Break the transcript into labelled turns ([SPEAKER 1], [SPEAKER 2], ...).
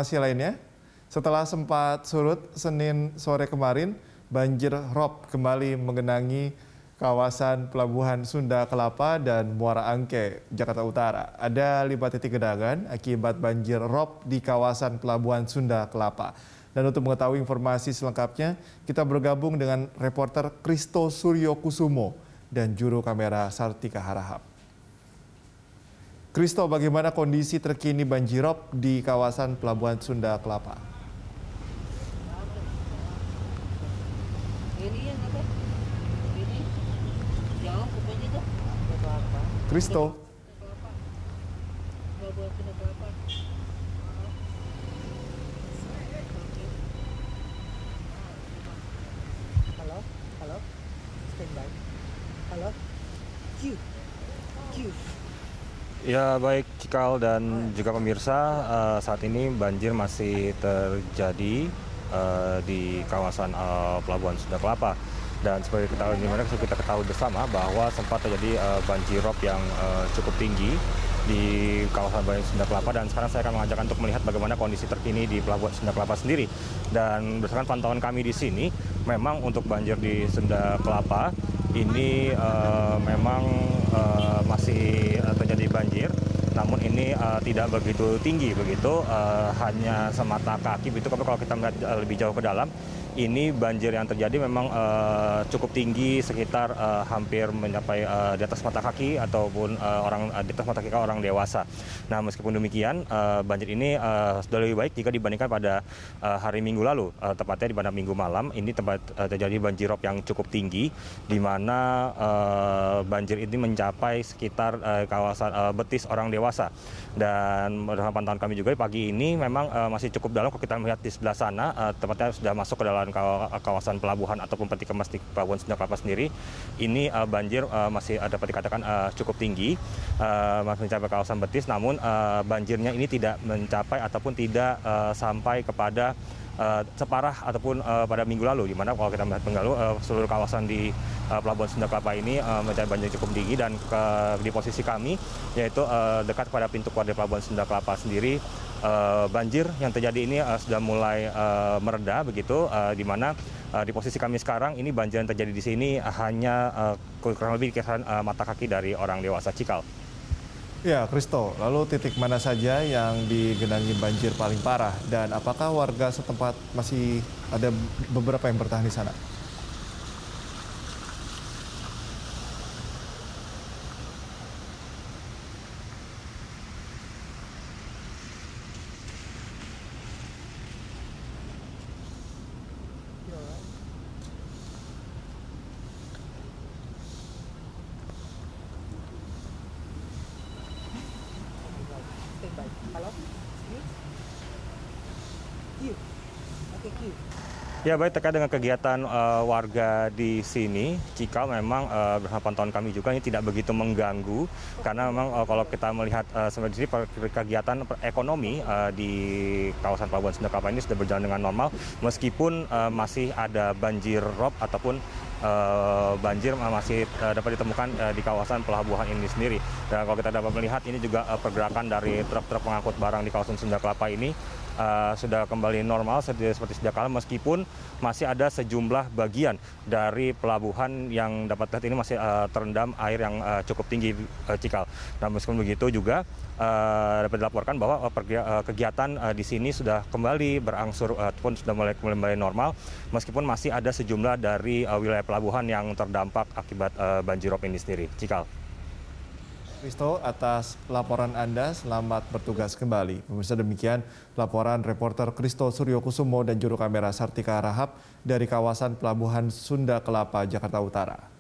[SPEAKER 1] Informasi lainnya, setelah sempat surut Senin sore kemarin, banjir rob kembali menggenangi kawasan Pelabuhan Sunda Kelapa dan Muara Angke, Jakarta Utara. Ada 5 titik genangan akibat banjir rob di kawasan Pelabuhan Sunda Kelapa. Dan untuk mengetahui informasi selengkapnya, kita bergabung dengan reporter Kristo Suryokusumo dan juru kamera Sartika Harahap. Kristo, bagaimana kondisi terkini banjirop di kawasan Pelabuhan Sunda Kelapa? Kristo.
[SPEAKER 2] Halo, standby. Halo, Q.
[SPEAKER 3] Ya baik Cikal dan juga pemirsa, saat ini banjir masih terjadi di kawasan Pelabuhan Sunda Kelapa. Dan seperti kita ketahui bersama bahwa sempat terjadi banjir rob yang cukup tinggi di kawasan Pelabuhan Sunda Kelapa, dan sekarang saya akan mengajak untuk melihat bagaimana kondisi terkini di Pelabuhan Sunda Kelapa sendiri. Dan berdasarkan pantauan kami di sini, memang untuk banjir di Sunda Kelapa ini memang masih terjadi banjir, namun ini tidak begitu tinggi begitu, hanya semata kaki begitu. Tapi kalau kita melihat lebih jauh ke dalam, ini banjir yang terjadi memang cukup tinggi, sekitar hampir mencapai di atas mata kaki ataupun di atas mata kaki orang dewasa. Nah, meskipun demikian, banjir ini sudah lebih baik jika dibandingkan pada hari Minggu lalu, tepatnya pada Minggu malam. Ini tempat terjadi banjir rob yang cukup tinggi, di mana banjir ini mencapai sekitar kawasan betis orang dewasa. Dan dalam pantauan kami juga pagi ini memang masih cukup dalam. Kalau kita melihat di sebelah sana, tepatnya sudah masuk ke dalam kawasan pelabuhan ataupun peti kemas di Pelabuhan Sunda Kelapa sendiri, ini banjir masih dapat dikatakan cukup tinggi, masih mencapai kawasan betis. Namun banjirnya ini tidak mencapai ataupun tidak sampai kepada separah ataupun pada minggu lalu, di mana kalau kita melihat minggu lalu seluruh kawasan di Pelabuhan Sunda Kelapa ini mencapai banjir cukup tinggi. Dan di posisi kami, yaitu dekat pada pintu keluar dari Pelabuhan Sunda Kelapa sendiri, banjir yang terjadi ini sudah mulai mereda begitu, di mana di posisi kami sekarang ini banjir yang terjadi di sini hanya kurang lebih kisaran mata kaki dari orang dewasa. Cikal.
[SPEAKER 1] Ya, Kristo, lalu titik mana saja yang digenangi banjir paling parah, dan apakah warga setempat masih ada beberapa yang bertahan di sana?
[SPEAKER 2] Standby. Halo, Q. Oke, Q.
[SPEAKER 3] Ya baik, terkait dengan kegiatan warga di sini, Cikal, memang bersama pantauan kami juga ini tidak begitu mengganggu, karena memang kalau kita melihat sebenarnya kegiatan ekonomi di kawasan Pelabuhan Sunda Kelapa ini sudah berjalan dengan normal, meskipun masih ada banjir rob ataupun banjir masih dapat ditemukan di kawasan pelabuhan ini sendiri. Dan kalau kita dapat melihat, ini juga pergerakan dari truk-truk pengangkut barang di kawasan Sunda Kelapa ini sudah kembali normal seperti sejak kala, meskipun masih ada sejumlah bagian dari pelabuhan yang dapat lihat ini masih terendam air yang cukup tinggi, Cikal. Nah, meskipun begitu juga dapat dilaporkan bahwa kegiatan di sini sudah kembali berangsur ataupun sudah mulai kembali normal, meskipun masih ada sejumlah dari wilayah pelabuhan yang terdampak akibat banjirop ini sendiri. Cikal.
[SPEAKER 1] Kristo, atas laporan Anda, selamat bertugas kembali. Pemirsa, demikian laporan reporter Kristo Suryokusumo dan juru kamera Sartika Harahap dari kawasan Pelabuhan Sunda Kelapa, Jakarta Utara.